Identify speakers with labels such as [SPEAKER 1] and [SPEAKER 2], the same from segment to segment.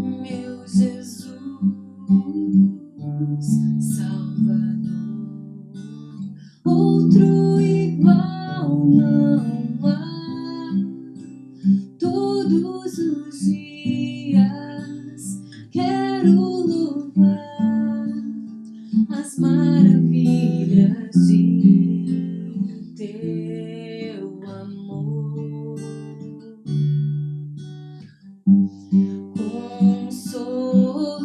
[SPEAKER 1] Meu Jesus, Salvador, outro igual não há. Todos os dias quero louvar as maravilhas de teu amor. Consolo,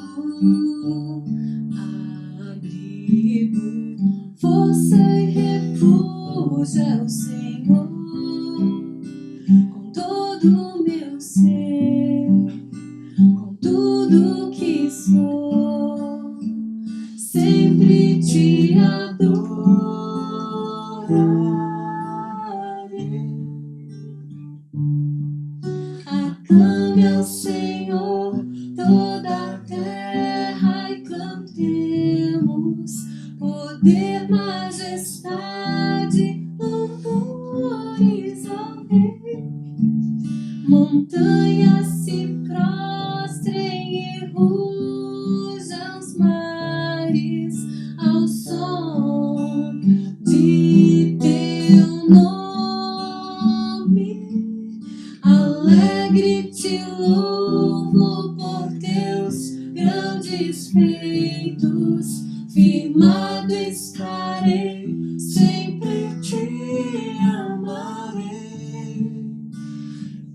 [SPEAKER 1] abrigo, força e refúgio é o Senhor. Com todo o meu ser, com tudo que sou, sempre te adorarei. Aclame ao Senhor toda a terra e cantemos poder, majestade, louvores ao Rei. Montanhas se prostrem e rujam os mares ao som de teu nome. Alegre te louvo por teus grandes feitos, firmado estarei, sempre te amarei.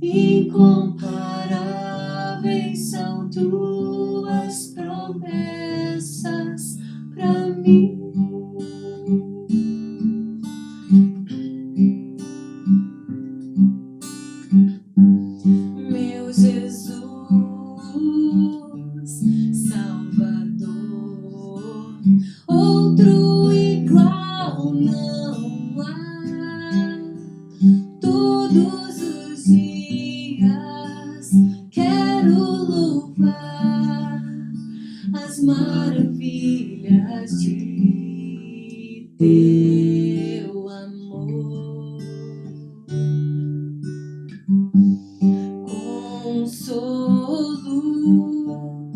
[SPEAKER 1] Incomparáveis são tuas promessas pra mim. Meu Jesus, Salvador, outro igual não há. Todos os dias quero louvar as maravilhas de teu amor. Consolo,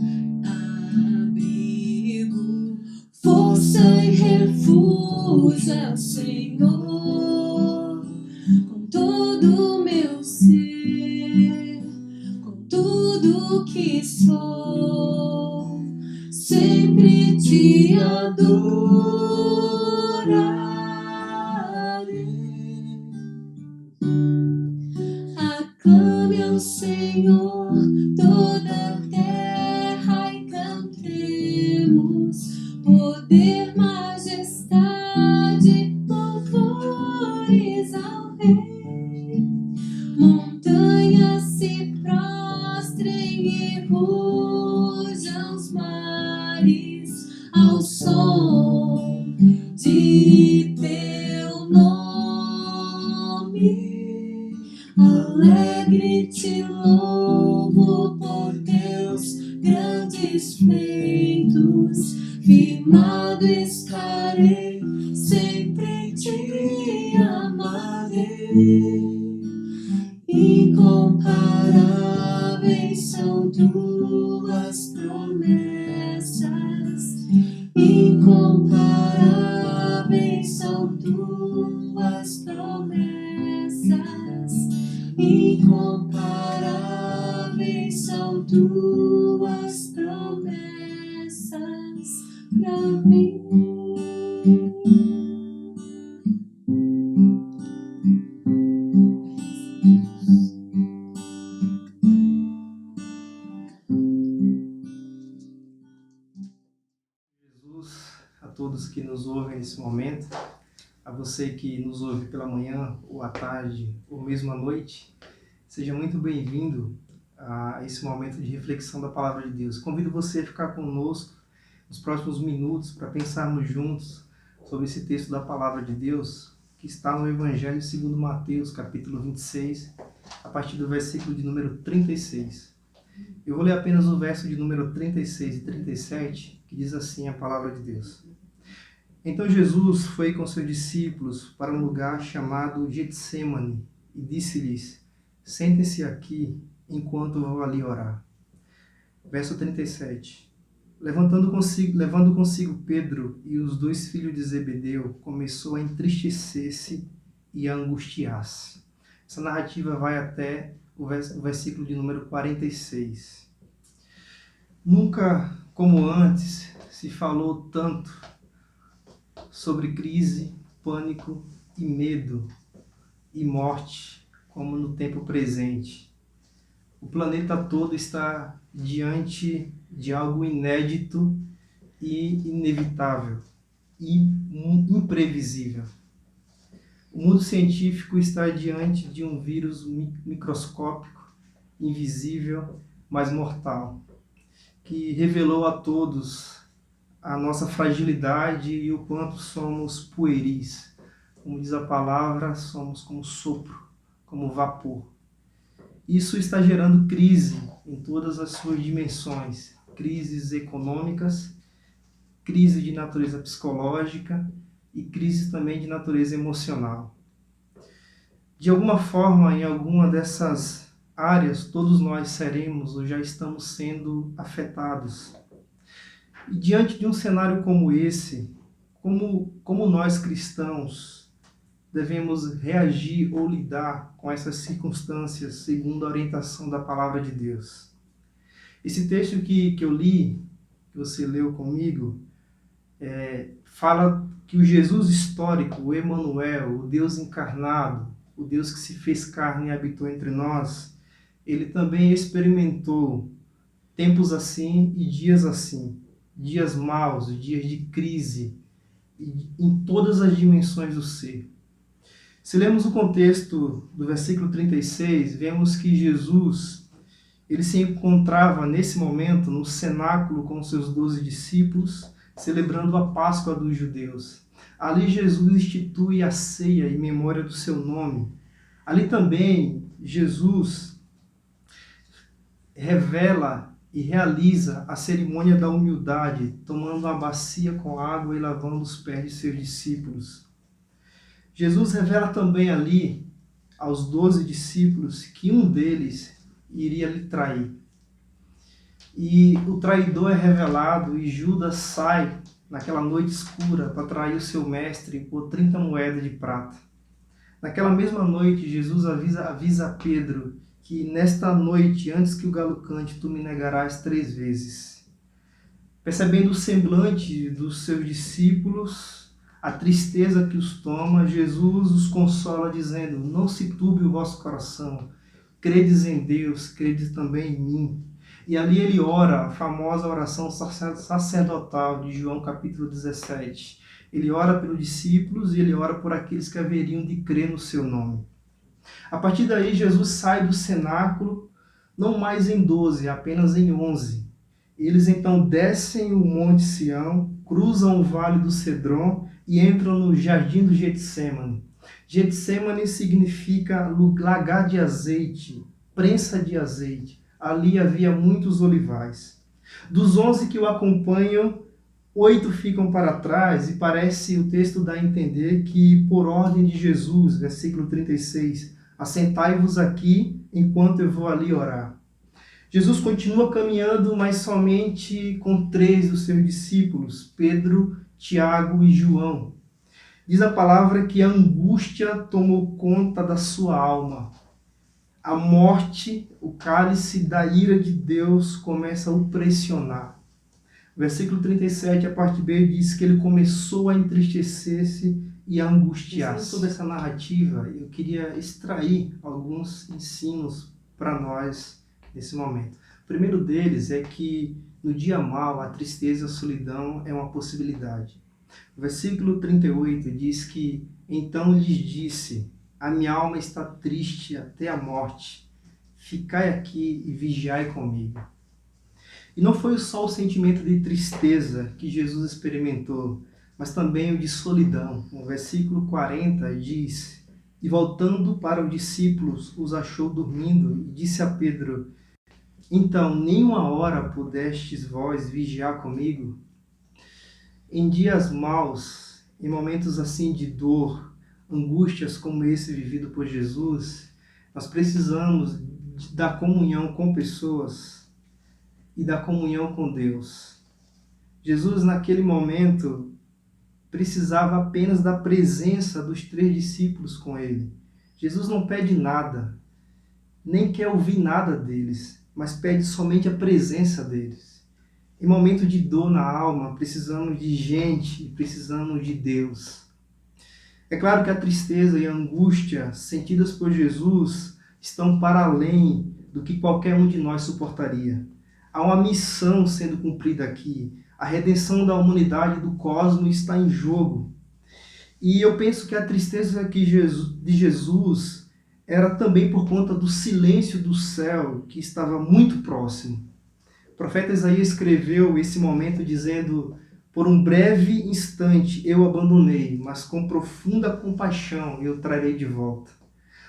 [SPEAKER 1] abrigo, força e refúgio é o Senhor. Com todo o meu ser, com tudo que sou, sempre te adorarei. Aclame ao Senhor toda a terra e cantemos poder, majestade, louvores ao Rei. Montanhas se prostrem e rujam os mares ao som de teu nome. Alegre te louvo por teus grandes feitos, firmado estarei, sempre te amarei. Incomparáveis são tuas promessas, incomparáveis são tuas promessas, incomparáveis são tuas promessas pra mim.
[SPEAKER 2] A todos que nos ouvem nesse momento, a você que nos ouve pela manhã, ou à tarde, ou mesmo à noite, seja muito bem-vindo a esse momento de reflexão da Palavra de Deus. Convido você a ficar conosco nos próximos minutos para pensarmos juntos sobre esse texto da Palavra de Deus que está no Evangelho segundo Mateus, capítulo 26, a partir do versículo de número 36. Eu vou ler apenas o verso de número 36 e 37, que diz assim a Palavra de Deus. Então Jesus foi com seus discípulos para um lugar chamado Getsêmani e disse-lhes: sentem-se aqui enquanto vou ali orar. Verso 37. Levando consigo Pedro e os 2 filhos de Zebedeu, começou a entristecer-se e a angustiar-se. Essa narrativa vai até o versículo de número 46. Nunca, como antes, se falou tanto sobre crise, pânico e medo e morte como no tempo presente. O planeta todo está diante de algo inédito e inevitável e imprevisível. O mundo científico está diante de um vírus microscópico, invisível, mas mortal, que revelou a todos a nossa fragilidade e o quanto somos pueris. Como diz a palavra, somos como sopro, como vapor. Isso está gerando crise em todas as suas dimensões, crises econômicas, crise de natureza psicológica e crise também de natureza emocional. De alguma forma, em alguma dessas áreas, todos nós seremos ou já estamos sendo afetados. E diante de um cenário como esse, como nós cristãos devemos reagir ou lidar com essas circunstâncias segundo a orientação da Palavra de Deus? Esse texto que eu li, que você leu comigo, fala que o Jesus histórico, o Emanuel, o Deus encarnado, o Deus que se fez carne e habitou entre nós, ele também experimentou tempos assim e dias assim, dias maus, dias de crise, em todas as dimensões do ser. Se lemos o contexto do versículo 36, vemos que Jesus ele se encontrava nesse momento no cenáculo com seus 12 discípulos, celebrando a Páscoa dos judeus. Ali Jesus institui a ceia em memória do seu nome. Ali também Jesus revela e realiza a cerimônia da humildade, tomando uma bacia com água e lavando os pés de seus discípulos. Jesus revela também ali aos 12 discípulos que um deles iria lhe trair. E o traidor é revelado e Judas sai naquela noite escura para trair o seu mestre por 30 moedas de prata. Naquela mesma noite, Jesus avisa a Pedro que nesta noite, antes que o galo cante, tu me negarás 3 vezes. Percebendo o semblante dos seus discípulos, a tristeza que os toma, Jesus os consola dizendo: não se turbe o vosso coração, credes em Deus, credes também em mim. E ali ele ora, a famosa oração sacerdotal de João capítulo 17. Ele ora pelos discípulos e ele ora por aqueles que haveriam de crer no seu nome. A partir daí, Jesus sai do cenáculo, não mais em 12, apenas em 11. Eles então descem o Monte Sião, cruzam o Vale do Cedron e entram no Jardim do Getsêmani. Getsêmani significa lagar de azeite, prensa de azeite. Ali havia muitos olivais. Dos 11 que o acompanham, 8 ficam para trás, e parece o texto dá a entender que, por ordem de Jesus, versículo 36, assentai-vos aqui enquanto eu vou ali orar. Jesus continua caminhando, mas somente com 3 dos seus discípulos, Pedro, Tiago e João. Diz a palavra que a angústia tomou conta da sua alma. A morte, o cálice da ira de Deus começa a o pressionar. Versículo 37, a parte B, diz que ele começou a entristecer-se e a angustiar-se. Sobre essa narrativa, eu queria extrair alguns ensinos para nós nesse momento. O primeiro deles é que no dia mau, a tristeza e a solidão é uma possibilidade. O versículo 38 diz que então lhes disse: a minha alma está triste até a morte. Ficai aqui e vigiai comigo. E não foi só o sentimento de tristeza que Jesus experimentou, mas também o de solidão. O versículo 40 diz: e voltando para os discípulos, os achou dormindo, e disse a Pedro: então, nem uma hora pudestes vós vigiar comigo? Em dias maus, em momentos assim de dor, angústias como esse vivido por Jesus, nós precisamos da comunhão com pessoas e da comunhão com Deus. Jesus, naquele momento, precisava apenas da presença dos 3 discípulos com ele. Jesus não pede nada, nem quer ouvir nada deles, mas pede somente a presença deles. Em momento de dor na alma, precisamos de gente, precisamos de Deus. É claro que a tristeza e a angústia sentidas por Jesus estão para além do que qualquer um de nós suportaria. Há uma missão sendo cumprida aqui. A redenção da humanidade, do cosmos, está em jogo. E eu penso que a tristeza de Jesus era também por conta do silêncio do céu, que estava muito próximo. O profeta Isaías escreveu esse momento dizendo: por um breve instante eu abandonei, mas com profunda compaixão eu trarei de volta.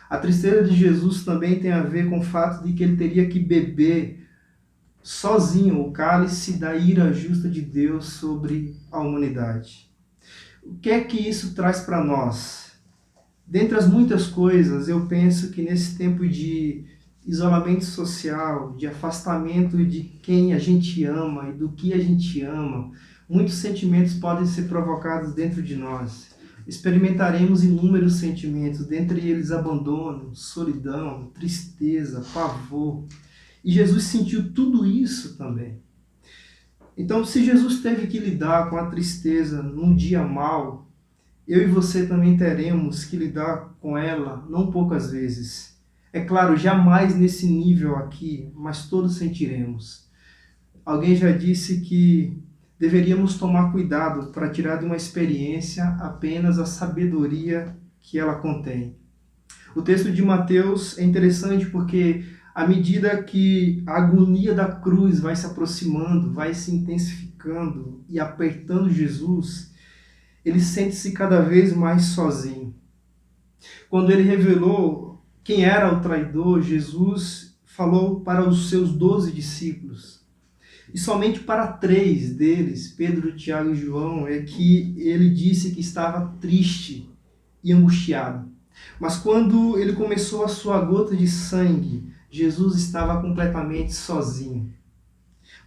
[SPEAKER 2] A tristeza de Jesus também tem a ver com o fato de que ele teria que beber sozinho o cálice da ira justa de Deus sobre a humanidade. O que é que isso traz para nós? Dentre as muitas coisas, eu penso que nesse tempo de isolamento social, de afastamento de quem a gente ama e do que a gente ama, muitos sentimentos podem ser provocados dentro de nós. Experimentaremos inúmeros sentimentos, dentre eles abandono, solidão, tristeza, pavor. E Jesus sentiu tudo isso também. Então, se Jesus teve que lidar com a tristeza num dia mau, eu e você também teremos que lidar com ela não poucas vezes. É claro, jamais nesse nível aqui, mas todos sentiremos. Alguém já disse que deveríamos tomar cuidado para tirar de uma experiência apenas a sabedoria que ela contém. O texto de Mateus é interessante porque à medida que a agonia da cruz vai se aproximando, vai se intensificando e apertando Jesus, ele sente-se cada vez mais sozinho. Quando ele revelou quem era o traidor, Jesus falou para os seus 12 discípulos. E somente para 3 deles, Pedro, Tiago e João, é que ele disse que estava triste e angustiado. Mas quando ele começou a sua gota de sangue, Jesus estava completamente sozinho.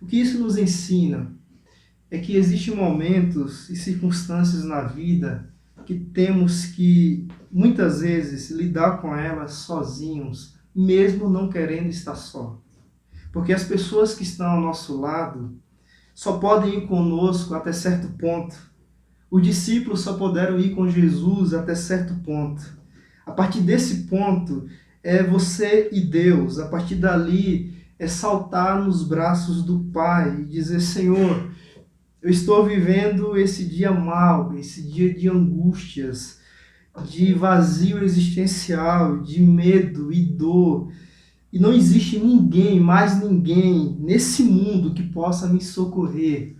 [SPEAKER 2] O que isso nos ensina é que existem momentos e circunstâncias na vida que temos que, muitas vezes, lidar com elas sozinhos, mesmo não querendo estar só. Porque as pessoas que estão ao nosso lado só podem ir conosco até certo ponto. Os discípulos só puderam ir com Jesus até certo ponto. A partir desse ponto, é você e Deus. A partir dali, é saltar nos braços do Pai e dizer: Senhor, eu estou vivendo esse dia mau, esse dia de angústias, de vazio existencial, de medo e dor. E não existe ninguém, mais ninguém, nesse mundo que possa me socorrer,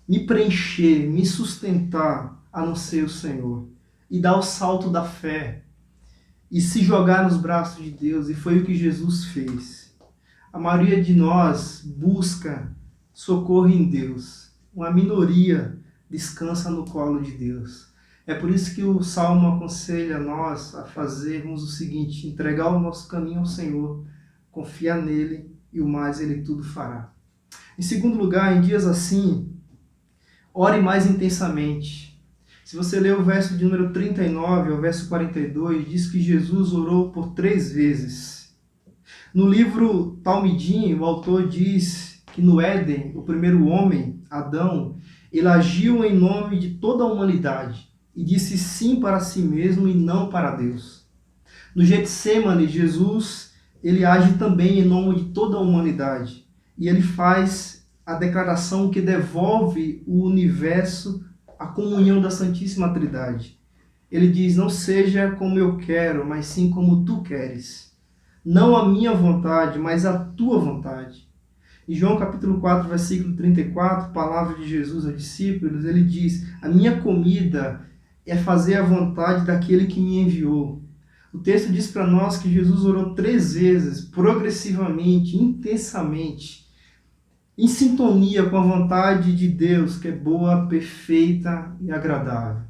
[SPEAKER 2] me preencher, me sustentar, a não ser o Senhor. E dar o salto da fé e se jogar nos braços de Deus. E foi o que Jesus fez. A maioria de nós busca socorro em Deus. Uma minoria descansa no colo de Deus. É por isso que o Salmo aconselha a nós a fazermos o seguinte: entregar o nosso caminho ao Senhor, confiar nele e o mais ele tudo fará. Em segundo lugar, em dias assim, ore mais intensamente. Se você ler o verso de número 39 ao verso 42, diz que Jesus orou por 3 vezes. No livro Talmidim, o autor diz que no Éden, o primeiro homem, Adão, ele agiu em nome de toda a humanidade e disse sim para si mesmo e não para Deus. No Getsêmani, Jesus ele age também em nome de toda a humanidade. E ele faz a declaração que devolve o universo à comunhão da Santíssima Trindade. Ele diz: não seja como eu quero, mas sim como tu queres. Não a minha vontade, mas a tua vontade. Em João capítulo 4, versículo 34, palavra de Jesus aos discípulos, ele diz: a minha comida é fazer a vontade daquele que me enviou. O texto diz para nós que Jesus orou 3 vezes, progressivamente, intensamente, em sintonia com a vontade de Deus, que é boa, perfeita e agradável.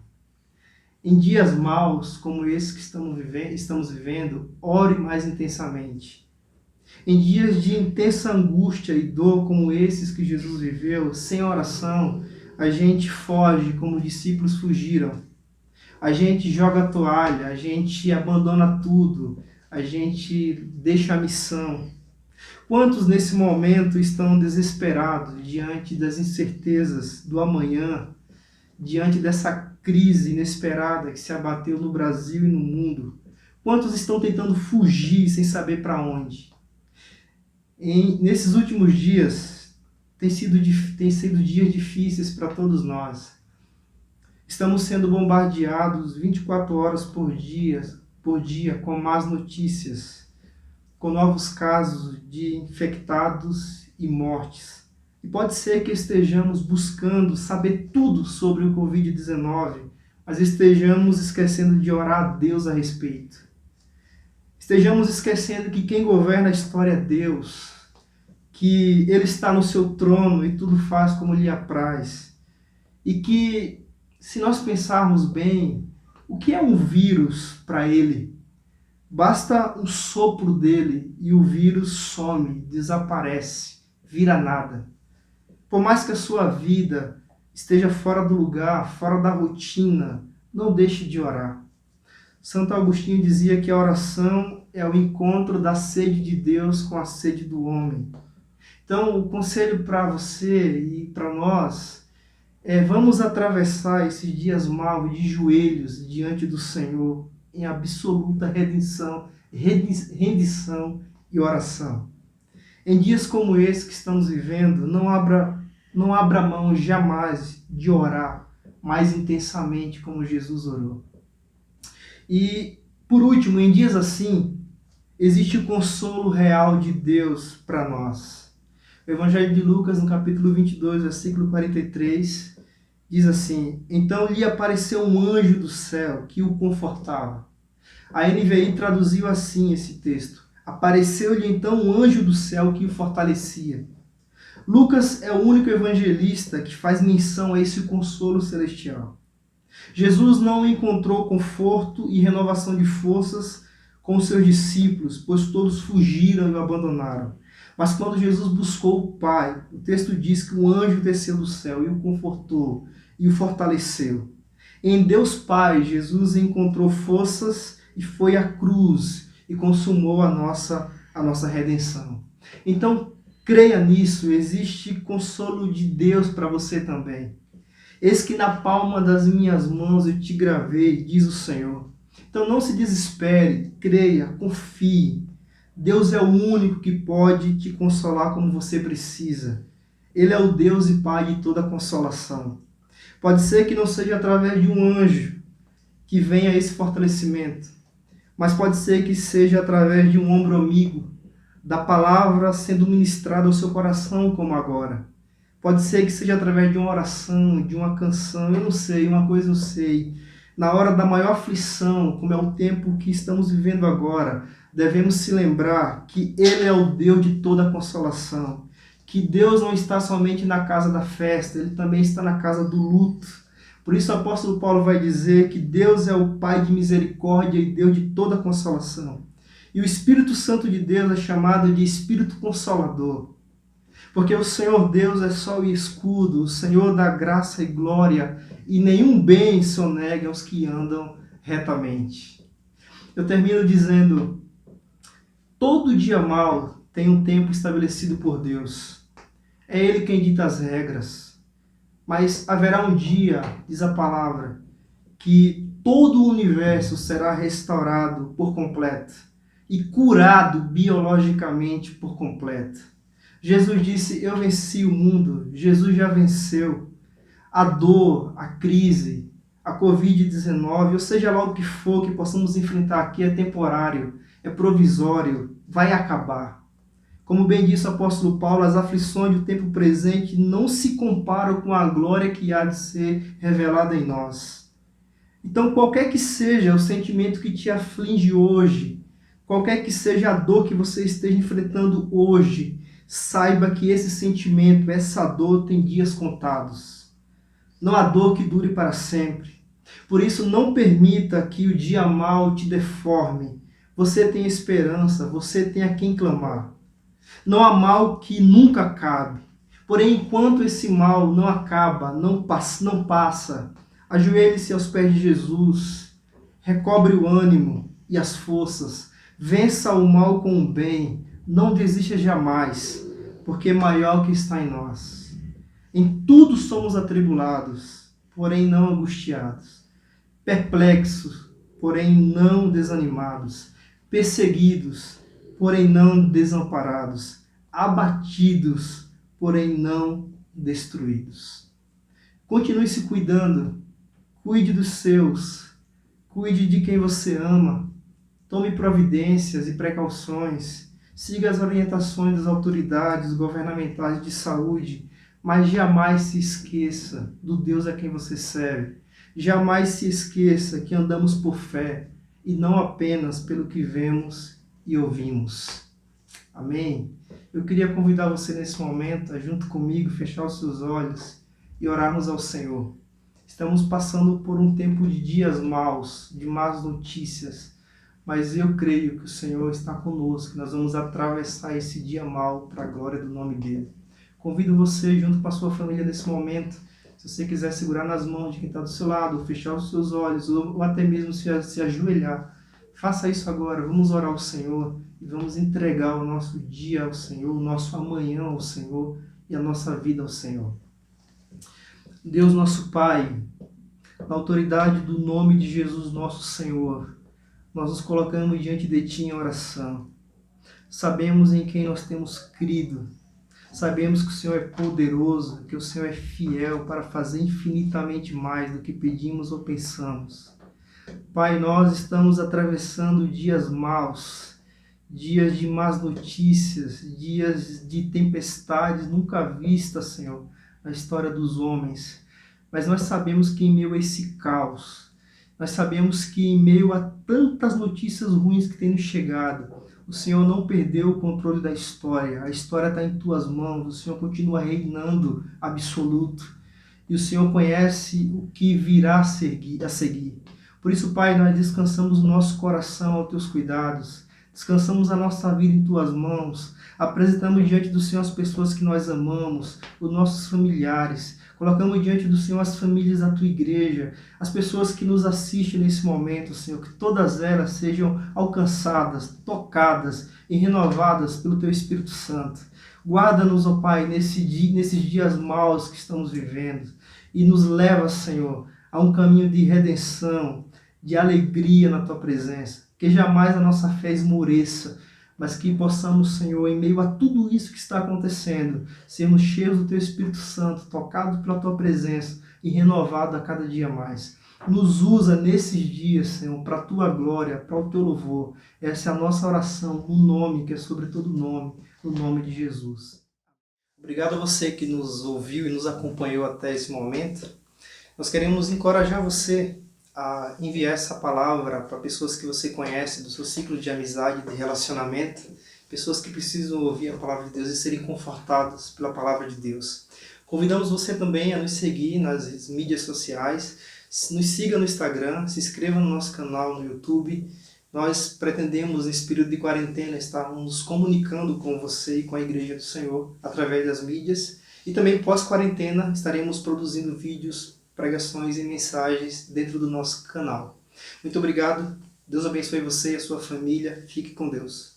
[SPEAKER 2] Em dias maus, como esse que estamos vivendo, ore mais intensamente. Em dias de intensa angústia e dor como esses que Jesus viveu, sem oração, a gente foge como os discípulos fugiram. A gente joga a toalha, a gente abandona tudo, a gente deixa a missão. Quantos nesse momento estão desesperados diante das incertezas do amanhã, diante dessa crise inesperada que se abateu no Brasil e no mundo? Quantos estão tentando fugir sem saber para onde? Nesses últimos dias, tem sido dias difíceis para todos nós. Estamos sendo bombardeados 24 horas por dia com más notícias, com novos casos de infectados e mortes. E pode ser que estejamos buscando saber tudo sobre o Covid-19, mas estejamos esquecendo de orar a Deus a respeito. Estejamos esquecendo que quem governa a história é Deus, que Ele está no seu trono e tudo faz como lhe apraz. E que, se nós pensarmos bem, o que é um vírus para Ele? Basta um sopro dele e o vírus some, desaparece, vira nada. Por mais que a sua vida esteja fora do lugar, fora da rotina, não deixe de orar. Santo Agostinho dizia que a oração é o encontro da sede de Deus com a sede do homem. Então, o conselho para você e para nós é: vamos atravessar esses dias maus de joelhos diante do Senhor, em absoluta rendição e oração. Em dias como esse que estamos vivendo, não abra mão jamais de orar mais intensamente como Jesus orou. E, por último, em dias assim, existe o consolo real de Deus para nós. O Evangelho de Lucas, no capítulo 22, versículo 43, diz assim: então lhe apareceu um anjo do céu que o confortava. A NVI traduziu assim esse texto: apareceu-lhe então um anjo do céu que o fortalecia. Lucas é o único evangelista que faz menção a esse consolo celestial. Jesus não encontrou conforto e renovação de forças com os seus discípulos, pois todos fugiram e o abandonaram. Mas quando Jesus buscou o Pai, o texto diz que um anjo desceu do céu e o confortou e o fortaleceu. Em Deus Pai, Jesus encontrou forças e foi à cruz e consumou a nossa redenção. Então, creia nisso, existe consolo de Deus para você também. Eis que na palma das minhas mãos eu te gravei, diz o Senhor. Então não se desespere, creia, confie. Deus é o único que pode te consolar como você precisa. Ele é o Deus e Pai de toda consolação. Pode ser que não seja através de um anjo que venha esse fortalecimento, mas pode ser que seja através de um ombro amigo, da palavra sendo ministrada ao seu coração como agora. Pode ser que seja através de uma oração, de uma canção, eu não sei, uma coisa eu sei. Na hora da maior aflição, como é o tempo que estamos vivendo agora, devemos se lembrar que Ele é o Deus de toda consolação. Que Deus não está somente na casa da festa, Ele também está na casa do luto. Por isso o apóstolo Paulo vai dizer que Deus é o Pai de misericórdia e Deus de toda consolação. E o Espírito Santo de Deus é chamado de Espírito Consolador. Porque o Senhor Deus é sol e escudo, o Senhor dá graça e glória, e nenhum bem sonega aos que andam retamente. Eu termino dizendo: todo dia mau tem um tempo estabelecido por Deus. É Ele quem dita as regras. Mas haverá um dia, diz a palavra, que todo o universo será restaurado por completo e curado biologicamente por completo. Jesus disse: eu venci o mundo. Jesus já venceu. A dor, a crise, a Covid-19, ou seja lá o que for que possamos enfrentar aqui, é temporário, é provisório, vai acabar. Como bem disse o apóstolo Paulo, as aflições do tempo presente não se comparam com a glória que há de ser revelada em nós. Então, qualquer que seja o sentimento que te aflige hoje, qualquer que seja a dor que você esteja enfrentando hoje, saiba que esse sentimento, essa dor tem dias contados. Não há dor que dure para sempre. Por isso, não permita que o dia mau te deforme. Você tem esperança, você tem a quem clamar. Não há mal que nunca acabe. Porém, enquanto esse mal não acaba, não passa, ajoelhe-se aos pés de Jesus, recobre o ânimo e as forças, vença o mal com o bem, não desista jamais, porque maior que está em nós. Em tudo somos atribulados, porém não angustiados, perplexos, porém não desanimados, perseguidos, porém não desamparados, abatidos, porém não destruídos. Continue se cuidando, cuide dos seus, cuide de quem você ama, tome providências e precauções, siga as orientações das autoridades governamentais de saúde, mas jamais se esqueça do Deus a quem você serve. Jamais se esqueça que andamos por fé e não apenas pelo que vemos e ouvimos. Amém? Eu queria convidar você nesse momento a, junto comigo, fechar os seus olhos e orarmos ao Senhor. Estamos passando por um tempo de dias maus, de más notícias, mas eu creio que o Senhor está conosco, que nós vamos atravessar esse dia mau para a glória do nome dEle. Convido você, junto com a sua família, nesse momento, se você quiser segurar nas mãos de quem está do seu lado, fechar os seus olhos, ou até mesmo se ajoelhar, faça isso agora. Vamos orar ao Senhor e vamos entregar o nosso dia ao Senhor, o nosso amanhã ao Senhor e a nossa vida ao Senhor. Deus nosso Pai, na autoridade do nome de Jesus nosso Senhor, nós nos colocamos diante de Ti em oração. Sabemos em quem nós temos crido. Sabemos que o Senhor é poderoso, que o Senhor é fiel para fazer infinitamente mais do que pedimos ou pensamos. Pai, nós estamos atravessando dias maus, dias de más notícias, dias de tempestades nunca vistas, Senhor, na história dos homens. Mas nós sabemos que em meio a esse caos, nós sabemos que em meio a tantas notícias ruins que têm nos chegado, o Senhor não perdeu o controle da história. A história está em Tuas mãos, o Senhor continua reinando absoluto. E o Senhor conhece o que virá a seguir. Por isso, Pai, nós descansamos o nosso coração aos Teus cuidados, descansamos a nossa vida em Tuas mãos, apresentamos diante do Senhor as pessoas que nós amamos, os nossos familiares, colocamos diante do Senhor as famílias da Tua igreja, as pessoas que nos assistem nesse momento, Senhor, que todas elas sejam alcançadas, tocadas e renovadas pelo Teu Espírito Santo. Guarda-nos, ó Pai, nesses dias maus que estamos vivendo e nos leva, Senhor, a um caminho de redenção, de alegria na Tua presença. Que jamais a nossa fé esmoreça, mas que possamos, Senhor, em meio a tudo isso que está acontecendo, sermos cheios do Teu Espírito Santo, tocados pela Tua presença e renovados a cada dia mais. Nos usa nesses dias, Senhor, para a Tua glória, para o Teu louvor. Essa é a nossa oração, no nome que é sobre todo nome, no nome de Jesus. Obrigado a você que nos ouviu e nos acompanhou até esse momento. Nós queremos encorajar você a enviar essa palavra para pessoas que você conhece, do seu ciclo de amizade, de relacionamento, pessoas que precisam ouvir a palavra de Deus e serem confortadas pela palavra de Deus. Convidamos você também a nos seguir nas mídias sociais, nos siga no Instagram, se inscreva no nosso canal no YouTube. Nós pretendemos, nesse período de quarentena, estar nos comunicando com você e com a Igreja do Senhor através das mídias. E também pós-quarentena estaremos produzindo vídeos, pregações e mensagens dentro do nosso canal. Muito obrigado. Deus abençoe você e a sua família. Fique com Deus.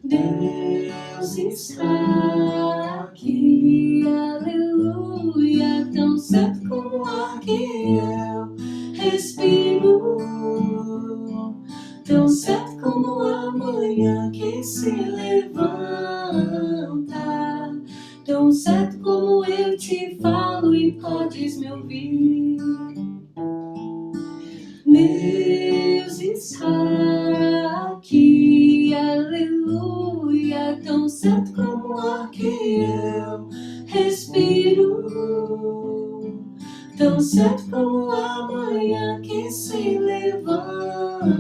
[SPEAKER 1] Deus está aqui, aleluia, tão certo como o ar que eu respiro, tão certo como a manhã que se levanta, tão certo como eu te falo e podes me ouvir. Deus está aqui, aleluia, tão certo como o ar que eu respiro, tão certo como a manhã que se levanta,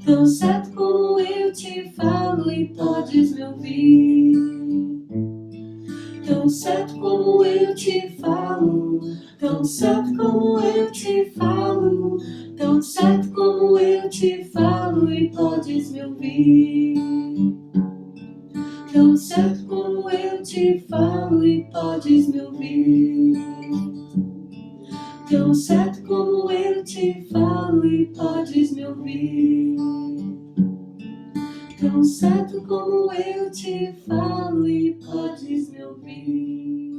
[SPEAKER 1] tão certo como eu te falo e podes me ouvir. tão certo como eu te falo, tão certo como eu te falo, tão certo como eu te falo e podes me ouvir. Tão certo como eu te falo e podes me ouvir. Tão certo como eu te falo e podes me ouvir. Tão certo como eu te falo e podes me ouvir.